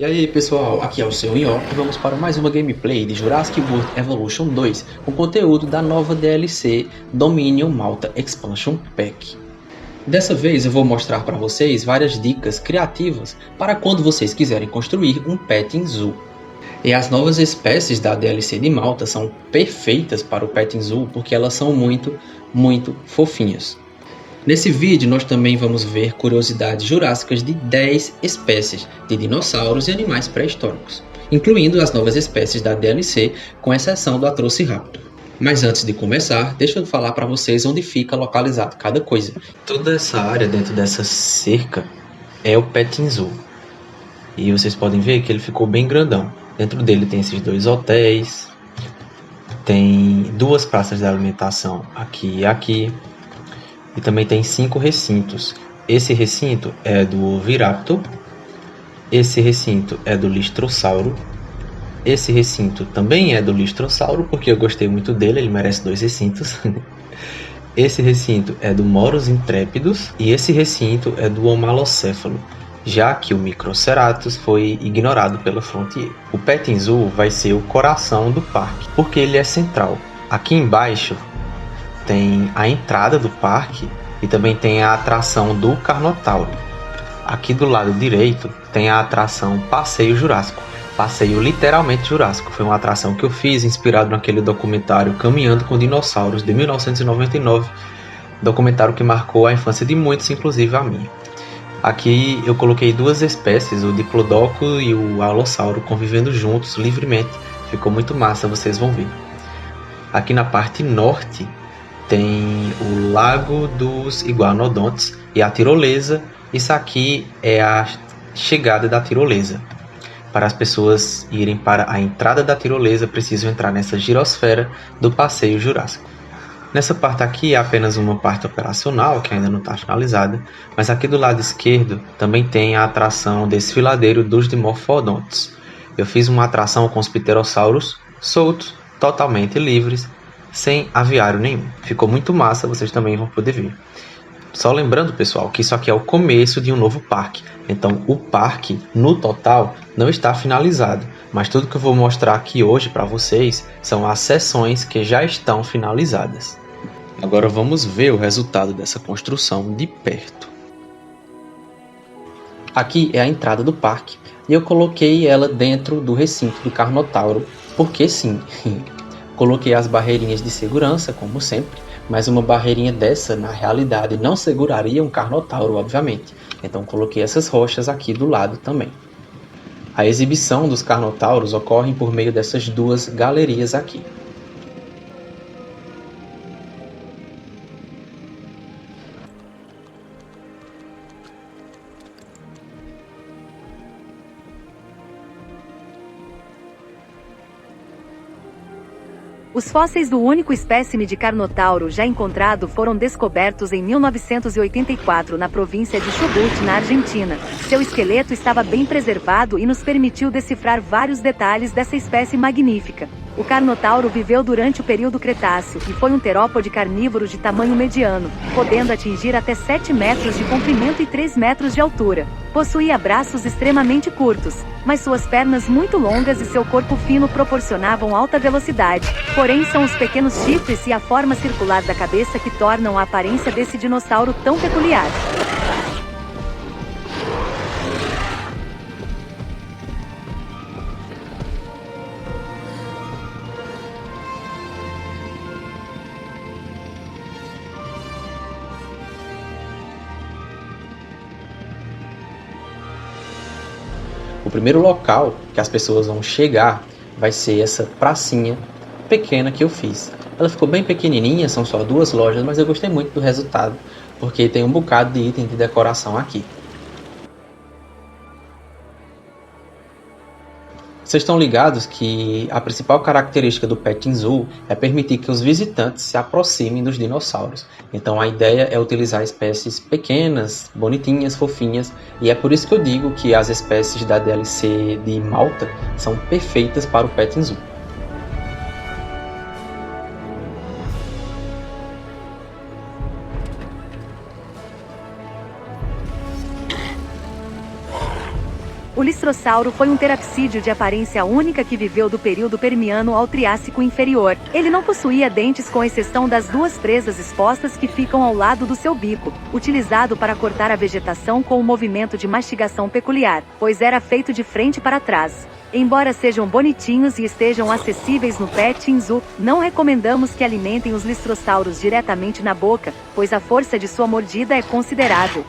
E aí pessoal, aqui é o seu Inho e vamos para mais uma gameplay de Jurassic World Evolution 2 com conteúdo da nova DLC Dominion Malta Expansion Pack. Dessa vez eu vou mostrar para vocês várias dicas criativas para quando vocês quiserem construir um Petting Zoo. E as novas espécies da DLC de Malta são perfeitas para o Petting Zoo porque elas são muito fofinhas. Nesse vídeo nós também vamos ver curiosidades jurássicas de 10 espécies de dinossauros e animais pré-históricos, incluindo as novas espécies da DLC, com exceção do Atrociraptor. Mas antes de começar, deixa eu falar para vocês onde fica localizado cada coisa. Toda essa área dentro dessa cerca é o Petting Zoo. E vocês podem ver que ele ficou bem grandão. Dentro dele tem esses dois hotéis, tem duas praças de alimentação aqui e aqui. E também tem 5 recintos. Esse recinto é do Oviraptor. Esse recinto é do Listrossauro. Esse recinto também é do Listrossauro, porque eu gostei muito dele, ele merece 2 recintos. Esse recinto é do Moros Intrépidos. E esse recinto é do Homalocéfalo, já que o Microceratus foi ignorado pela Frontier. O Petting Zoo vai ser o coração do parque, porque ele é central. Aqui embaixo tem a entrada do parque e também tem a atração do Carnotauro. Aqui do lado direito tem a atração Passeio Jurássico. Passeio literalmente Jurássico. Foi uma atração que eu fiz inspirado naquele documentário Caminhando com Dinossauros de 1999. Documentário que marcou a infância de muitos, inclusive a minha. Aqui eu coloquei 2 espécies, o Diplodocus e o Alossauro, convivendo juntos livremente. Ficou muito massa, vocês vão ver. Aqui na parte norte tem o Lago dos Iguanodontes e a tirolesa. Isso aqui é a chegada da tirolesa. Para as pessoas irem para a entrada da tirolesa, precisam entrar nessa girosfera do Passeio Jurássico. Nessa parte aqui é apenas uma parte operacional, que ainda não está finalizada, mas aqui do lado esquerdo também tem a atração Desfiladeiro dos Dimorfodontes. Eu fiz uma atração com os pterossauros soltos, totalmente livres, sem aviário nenhum. Ficou muito massa, vocês também vão poder ver. Só lembrando, pessoal, que isso aqui é o começo de um novo parque. Então o parque, no total, não está finalizado. Mas tudo que eu vou mostrar aqui hoje para vocês são as seções que já estão finalizadas. Agora vamos ver o resultado dessa construção de perto. Aqui é a entrada do parque e eu coloquei ela dentro do recinto do Carnotauro, porque sim. Coloquei as barreirinhas de segurança, como sempre, mas uma barreirinha dessa, na realidade, não seguraria um Carnotauro, obviamente. Então coloquei essas rochas aqui do lado também. A exibição dos Carnotauros ocorre por meio dessas 2 galerias aqui. Os fósseis do único espécime de Carnotauro já encontrado foram descobertos em 1984 na província de Chubut, na Argentina. Seu esqueleto estava bem preservado e nos permitiu decifrar vários detalhes dessa espécie magnífica. O Carnotauro viveu durante o período Cretáceo e foi um terópode carnívoro de tamanho mediano, podendo atingir até 7 metros de comprimento e 3 metros de altura. Possuía braços extremamente curtos, mas suas pernas muito longas e seu corpo fino proporcionavam alta velocidade. Porém, são os pequenos chifres e a forma circular da cabeça que tornam a aparência desse dinossauro tão peculiar. O primeiro local que as pessoas vão chegar vai ser essa pracinha pequena que eu fiz. Ela ficou bem pequenininha, são só 2 lojas, mas eu gostei muito do resultado, porque tem um bocado de item de decoração aqui. Vocês estão ligados que a principal característica do Petting Zoo é permitir que os visitantes se aproximem dos dinossauros. Então a ideia é utilizar espécies pequenas, bonitinhas, fofinhas, e é por isso que eu digo que as espécies da DLC de Malta são perfeitas para o Petting Zoo. O O listrossauro foi um terapsídeo de aparência única que viveu do período Permiano ao Triássico inferior. Ele não possuía dentes com exceção das duas presas expostas que ficam ao lado do seu bico, utilizado para cortar a vegetação com um movimento de mastigação peculiar, pois era feito de frente para trás. Embora sejam bonitinhos e estejam acessíveis no Petting Zoo, não recomendamos que alimentem os listrossauros diretamente na boca, pois a força de sua mordida é considerável.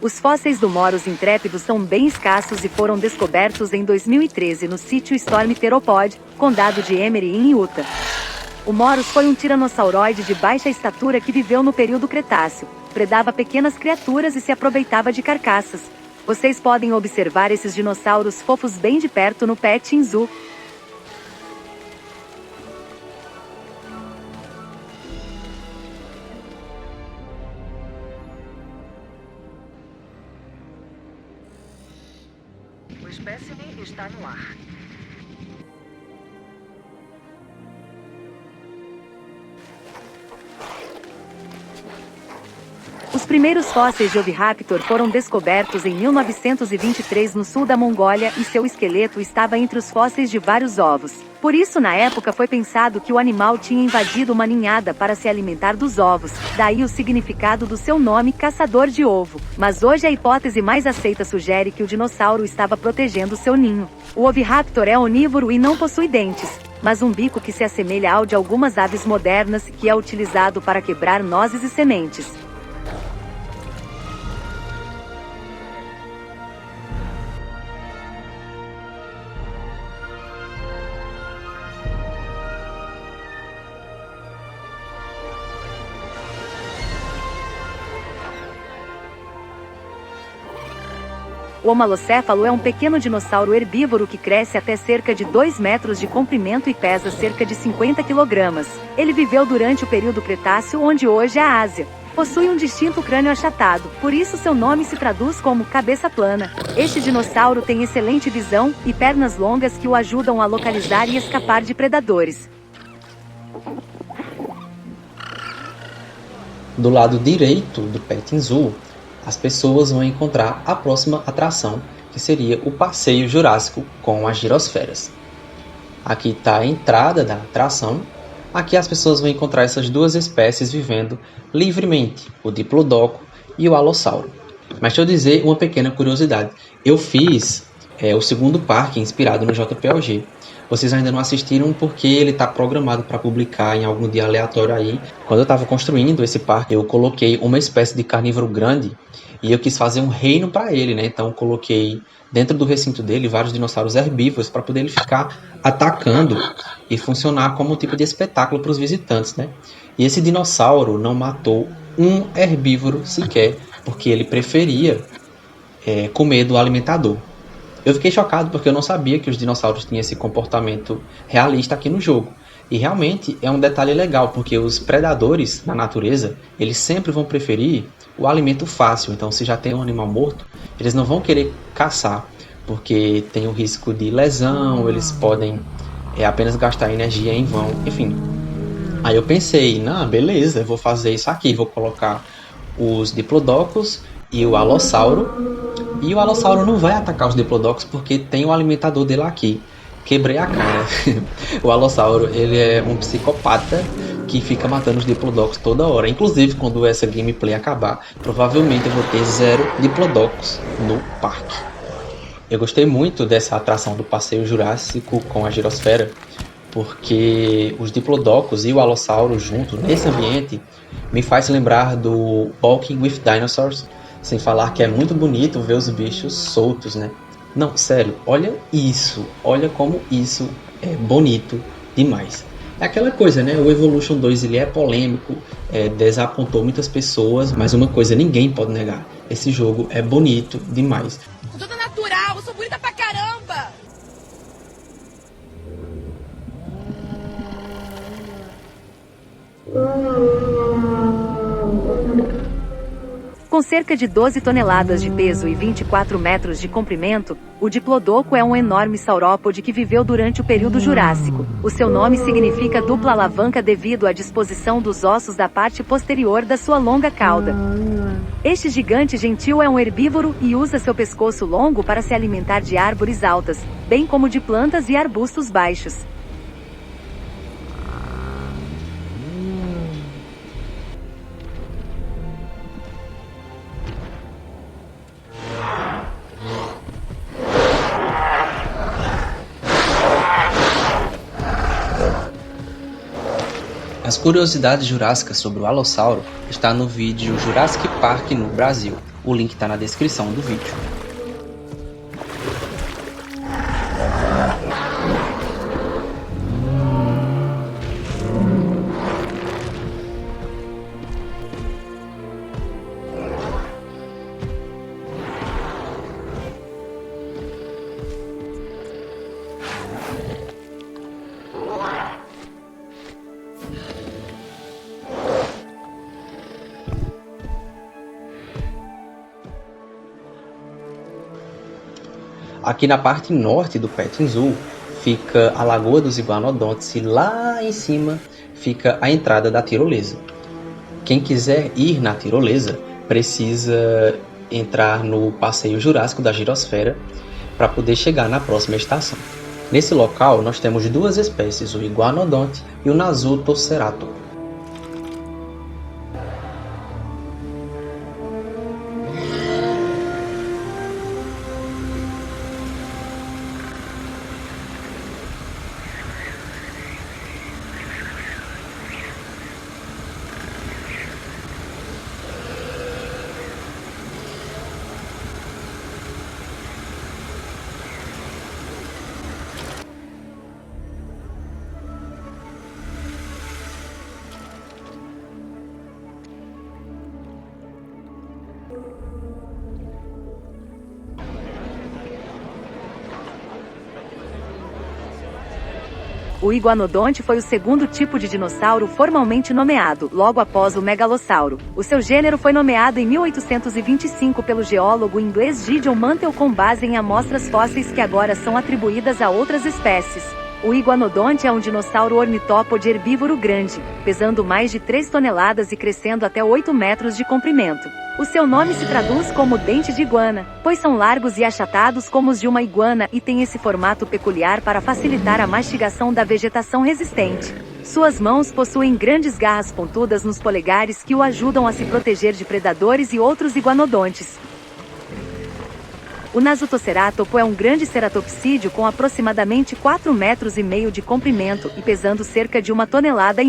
Os fósseis do Moros intrépidos são bem escassos e foram descobertos em 2013 no sítio Storm Theropod, condado de Emery, em Utah. O Moros foi um tiranossauroide de baixa estatura que viveu no período Cretáceo, predava pequenas criaturas e se aproveitava de carcaças. Vocês podem observar esses dinossauros fofos bem de perto no Petting Zoo. O espécime está no ar. Os primeiros fósseis de Oviraptor foram descobertos em 1923 no sul da Mongólia e seu esqueleto estava entre os fósseis de vários ovos. Por isso, na época, foi pensado que o animal tinha invadido uma ninhada para se alimentar dos ovos, daí o significado do seu nome, caçador de ovo. Mas hoje a hipótese mais aceita sugere que o dinossauro estava protegendo seu ninho. O Oviraptor é onívoro e não possui dentes, mas um bico que se assemelha ao de algumas aves modernas, que é utilizado para quebrar nozes e sementes. O homalocéfalo é um pequeno dinossauro herbívoro que cresce até cerca de 2 metros de comprimento e pesa cerca de 50 kg. Ele viveu durante o período Cretáceo, onde hoje é a Ásia. Possui um distinto crânio achatado, por isso seu nome se traduz como cabeça plana. Este dinossauro tem excelente visão e pernas longas que o ajudam a localizar e escapar de predadores. Do lado direito do Petting Zoo, as pessoas vão encontrar a próxima atração, que seria o passeio jurássico com as girosferas. Aqui está a entrada da atração. Aqui as pessoas vão encontrar essas duas espécies vivendo livremente, o Diplodocus e o Alossauro. Mas deixa eu dizer uma pequena curiosidade. Eu fiz o segundo parque inspirado no JPOG. Vocês ainda não assistiram porque ele está programado para publicar em algum dia aleatório aí. Quando eu estava construindo esse parque, eu coloquei uma espécie de carnívoro grande e eu quis fazer um reino para ele, né? Então eu coloquei dentro do recinto dele vários dinossauros herbívoros para poder ele ficar atacando e funcionar como um tipo de espetáculo para os visitantes, né? E esse dinossauro não matou um herbívoro sequer, porque ele preferia comer do alimentador. Eu fiquei chocado porque eu não sabia que os dinossauros tinham esse comportamento realista aqui no jogo. E realmente é um detalhe legal, porque os predadores na natureza, eles sempre vão preferir o alimento fácil. Então, se já tem um animal morto, eles não vão querer caçar, porque tem o risco de lesão, eles podem apenas gastar energia em vão, enfim. Aí eu pensei, não, beleza, eu vou fazer isso aqui, vou colocar os Diplodocus e o Alossauro. E o Alossauro não vai atacar os Diplodocus porque tem o alimentador dele aqui. Quebrei a cara. O Alossauro, ele é um psicopata que fica matando os Diplodocus toda hora. Inclusive, quando essa gameplay acabar, provavelmente eu vou ter 0 Diplodocus no parque. Eu gostei muito dessa atração do passeio jurássico com a girosfera, porque os Diplodocus e o Alossauro juntos nesse ambiente me faz lembrar do Walking with Dinosaurs, sem falar que é muito bonito ver os bichos soltos, né? Não, sério, olha isso, olha como isso é bonito demais. É aquela coisa, né? O Evolution 2 ele é polêmico, desapontou muitas pessoas, mas uma coisa ninguém pode negar: esse jogo é bonito demais. Toda natural, eu sou bonita pra caramba! Com cerca de 12 toneladas de peso e 24 metros de comprimento, o Diplodocus é um enorme saurópode que viveu durante o período Jurássico. O seu nome significa dupla alavanca devido à disposição dos ossos da parte posterior da sua longa cauda. Este gigante gentil é um herbívoro e usa seu pescoço longo para se alimentar de árvores altas, bem como de plantas e arbustos baixos. As curiosidades jurássicas sobre o Alossauro está no vídeo Jurassic Park no Brasil. O link está na descrição do vídeo. Aqui na parte norte do Petting Zoo fica a Lagoa dos Iguanodontes e lá em cima fica a entrada da tirolesa. Quem quiser ir na tirolesa precisa entrar no passeio jurássico da Girosfera para poder chegar na próxima estação. Nesse local nós temos duas espécies, o Iguanodonte e o Nasutoceratops. O iguanodonte foi o segundo tipo de dinossauro formalmente nomeado, logo após o megalossauro. O seu gênero foi nomeado em 1825 pelo geólogo inglês Gideon Mantell com base em amostras fósseis que agora são atribuídas a outras espécies. O iguanodonte é um dinossauro ornitópode herbívoro grande, pesando mais de 3 toneladas e crescendo até 8 metros de comprimento. O seu nome se traduz como dente de iguana, pois são largos e achatados como os de uma iguana e têm esse formato peculiar para facilitar a mastigação da vegetação resistente. Suas mãos possuem grandes garras pontudas nos polegares que o ajudam a se proteger de predadores e outros iguanodontes. O Nasutoceratops é um grande ceratopsídeo com aproximadamente 4,5 metros de comprimento e pesando cerca de 1,5 toneladas.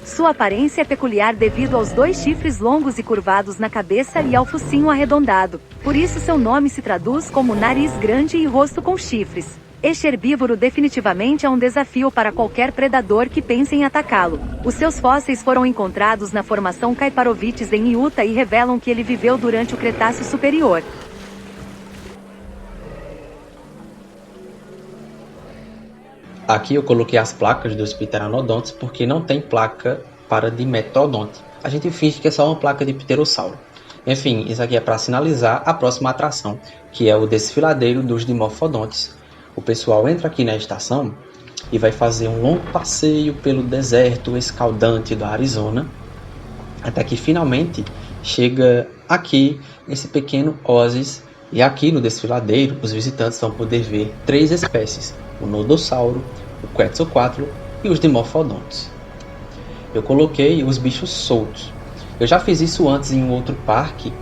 Sua aparência é peculiar devido aos 2 chifres longos e curvados na cabeça e ao focinho arredondado. Por isso seu nome se traduz como nariz grande e rosto com chifres. Este herbívoro definitivamente é um desafio para qualquer predador que pense em atacá-lo. Os seus fósseis foram encontrados na formação Kaiparovites em Utah e revelam que ele viveu durante o Cretáceo Superior. Aqui eu coloquei as placas dos pteranodontes porque não tem placa para dimetrodonte. A gente finge que é só uma placa de pterossauro. Enfim, isso aqui é para sinalizar a próxima atração, que é o desfiladeiro dos dimorfodontes. O pessoal entra aqui na estação e vai fazer um longo passeio pelo deserto escaldante do Arizona, até que finalmente chega aqui nesse pequeno oásis. E aqui no desfiladeiro os visitantes vão poder ver 3 espécies: o nodossauro, o quetzalcoatl e os dimorfodontes. Eu coloquei os bichos soltos. Eu já fiz isso antes em um outro parque,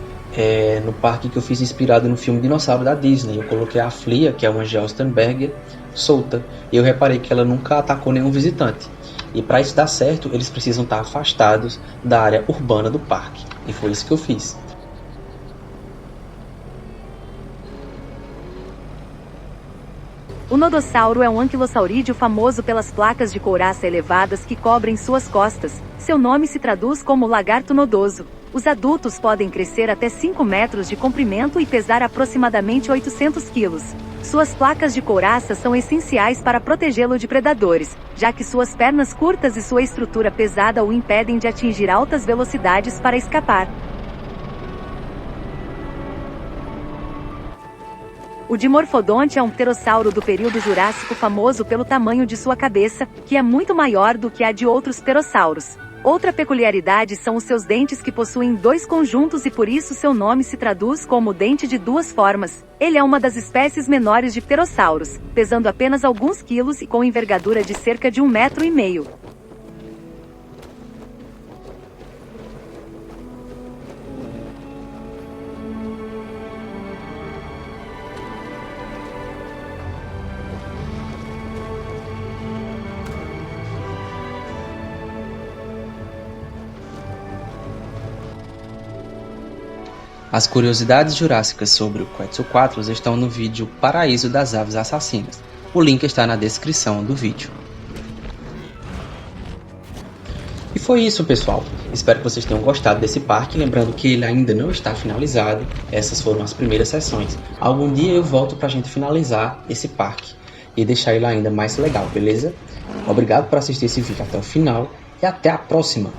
no parque que eu fiz inspirado no filme Dinossauro da Disney. Eu coloquei a Flia, que é uma Geostenberger, solta, e eu reparei que ela nunca atacou nenhum visitante. E para isso dar certo, eles precisam estar afastados da área urbana do parque, e foi isso que eu fiz. O nodossauro é um anquilosaurídeo famoso pelas placas de couraça elevadas que cobrem suas costas. Seu nome se traduz como lagarto nodoso. Os adultos podem crescer até 5 metros de comprimento e pesar aproximadamente 800 quilos. Suas placas de couraça são essenciais para protegê-lo de predadores, já que suas pernas curtas e sua estrutura pesada o impedem de atingir altas velocidades para escapar. O Dimorphodonte é um pterossauro do período Jurássico famoso pelo tamanho de sua cabeça, que é muito maior do que a de outros pterossauros. Outra peculiaridade são os seus dentes que possuem 2 conjuntos e por isso seu nome se traduz como dente de 2 formas. Ele é uma das espécies menores de pterossauros, pesando apenas alguns quilos e com envergadura de cerca de 1,5 metros. As curiosidades jurássicas sobre o Quetzalcoatlus estão no vídeo Paraíso das Aves Assassinas. O link está na descrição do vídeo. E foi isso, pessoal. Espero que vocês tenham gostado desse parque. Lembrando que ele ainda não está finalizado. Essas foram as primeiras sessões. Algum dia eu volto para a gente finalizar esse parque e deixar ele ainda mais legal, beleza? Obrigado por assistir esse vídeo até o final e até a próxima!